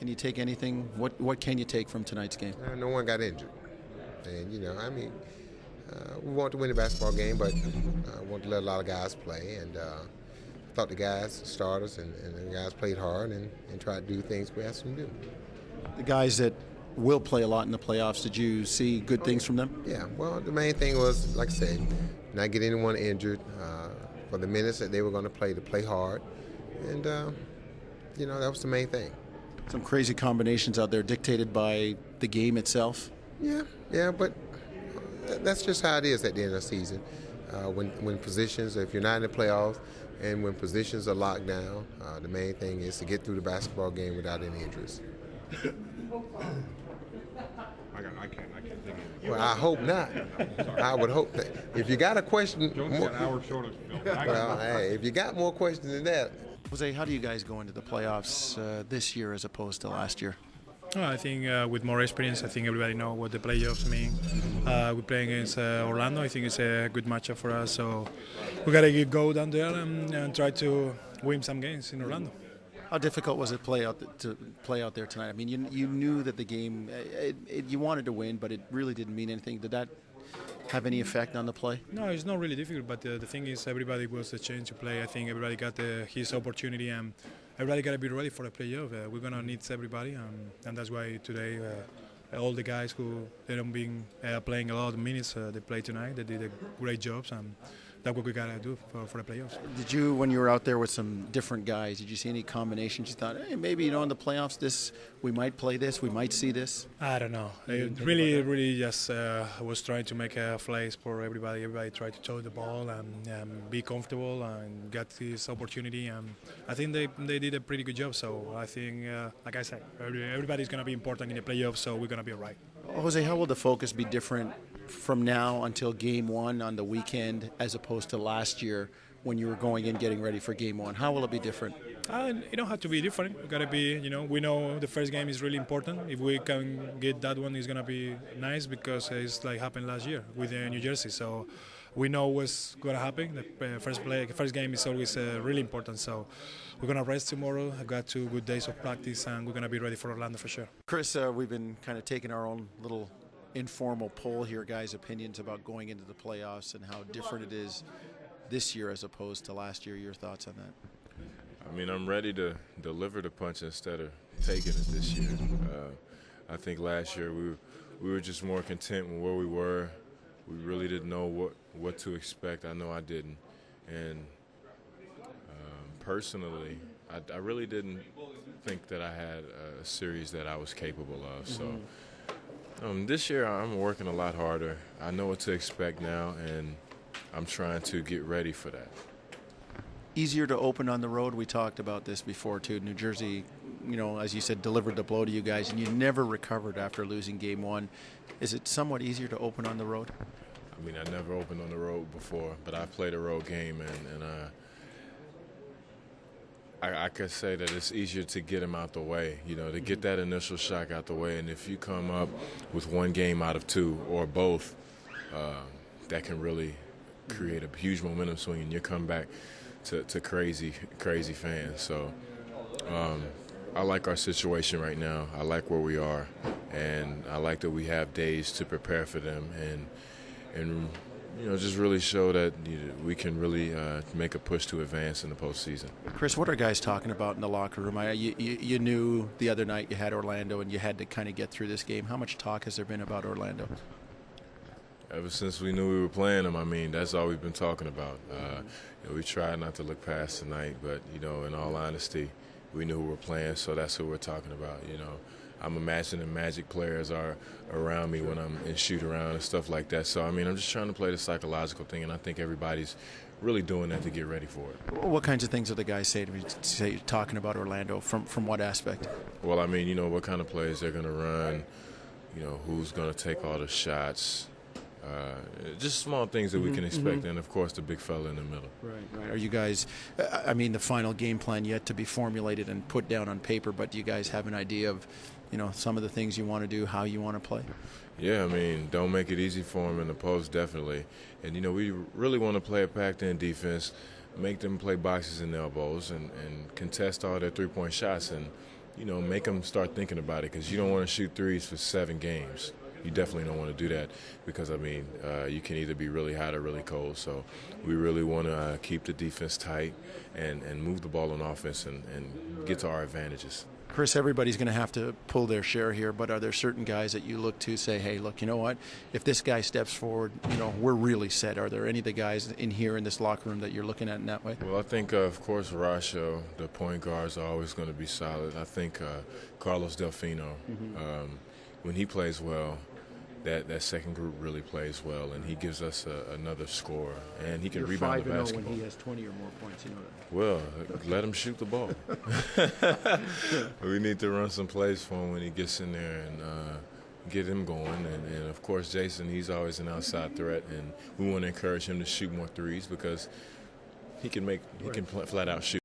Can you take anything? What can you take from tonight's game? No one got injured. And, we want to win the basketball game, but want to let a lot of guys play. And thought the guys, starters, and the guys played hard and tried to do things we asked them to do. The guys that will play a lot in the playoffs, did you see good things from them? Yeah, well, the main thing was, like I said, not get anyone injured. For the minutes that they were going to play hard. And, that was the main thing. Some crazy combinations out there dictated by the game itself. Yeah, but that's just how it is at the end of the season. When positions, if you're not in the playoffs, and when positions are locked down, the main thing is to get through the basketball game without any injuries. I can't think of it. Well, I hope not. I would hope that. If you got a question, if you got more questions than that. Jose, how do you guys go into the playoffs this year as opposed to last year? I think with more experience, I think everybody knows what the playoffs mean. We're playing against Orlando. I think it's a good matchup for us. So we got to go down there and try to win some games in Orlando. How difficult was it to play out there tonight? I mean, you knew that the game, you wanted to win, but it really didn't mean anything. Did that have any effect on the play? No, it's not really difficult, but the thing is everybody was a chance to play. I think everybody got his opportunity, and everybody got to be ready for the playoff. We're going to need everybody, and that's why today all the guys who they don't been playing a lot of minutes, they played tonight. They did a great job, and that's what we got to do for the playoffs. Did you, when you were out there with some different guys, did you see any combinations you thought, hey, maybe, in the playoffs, we might play this, we might see this? I don't know. It really just was trying to make a place for everybody. Everybody tried to throw the ball and be comfortable and get this opportunity. I think they did a pretty good job. So I think, like I said, everybody's going to be important in the playoffs, so we're going to be all right. Jose, how will the focus be different from now until Game 1 on the weekend as opposed to last year when you were going in getting ready for Game 1? How will it be different? It don't have to be different. We got to be, we know the first game is really important. If we can get that one, it's going to be nice because it's like happened last year with New Jersey. So we know what's going to happen. The first game is always really important. So we're going to rest tomorrow. I've got 2 good days of practice, and we're going to be ready for Orlando for sure. Chris, we've been kind of taking our own little informal poll here, guys' opinions about going into the playoffs and how different it is this year as opposed to last year. Your thoughts on that? I mean, I'm ready to deliver the punch instead of taking it this year. I think last year we were just more content with where we were. We really didn't know what to expect. I know I didn't. And personally, I really didn't think that I had a series that I was capable of. So this year I'm working a lot harder. I know what to expect now, and I'm trying to get ready for that. Easier to open on the road. We talked about this before too. New Jersey, as you said, delivered the blow to you guys, and you never recovered after losing Game 1. Is it somewhat easier to open on the road? I mean, I never opened on the road before, but I've played a road game, and I could say that it's easier to get them out the way, to get that initial shock out the way. And if you come up with 1 game out of 2 or both, that can really create a huge momentum swing, and you come back to crazy fans. So I like our situation right now. I like where we are, and I like that we have days to prepare for them and just really show that we can really make a push to advance in the postseason. Chris, what are guys talking about in the locker room? You knew the other night you had Orlando and you had to kind of get through this game. How much talk has there been about Orlando? Ever since we knew we were playing them, I mean, that's all we've been talking about. We tried not to look past tonight, but, in all honesty, we knew who we were playing, so that's who we're talking about, I'm imagining Magic players are around me when I'm in shoot-around and stuff like that. So, I mean, I'm just trying to play the psychological thing, and I think everybody's really doing that to get ready for it. What kinds of things are the guys talking about Orlando? From what aspect? Well, I mean, what kind of plays they're going to run, who's going to take all the shots. Just small things that we can expect, and of course the big fella in the middle. Right. Are you guys, the final game plan yet to be formulated and put down on paper, but do you guys have an idea of, some of the things you want to do, how you want to play? Yeah, I mean, don't make it easy for them in the post, definitely. And, we really want to play a packed-in defense, make them play boxes and elbows, and contest all their three-point shots. And, make them start thinking about it, because you don't want to shoot threes for 7 games. You definitely don't want to do that, because, you can either be really hot or really cold. So we really want to keep the defense tight and move the ball on offense and get to our advantages. Chris, everybody's going to have to pull their share here, but are there certain guys that you look to say, hey, look, you know what? If this guy steps forward, we're really set. Are there any of the guys in here in this locker room that you're looking at in that way? Well, I think, of course, Rasho, the point guards, are always going to be solid. I think Carlos Delfino, when he plays well, that second group really plays well, and he gives us another score, and he can rebound the basketball. When he has 20 or more points, that. Well, let him shoot the ball. We need to run some plays for him when he gets in there and get him going. And of course, Jason, he's always an outside threat, and we want to encourage him to shoot more threes, because he can flat out shoot.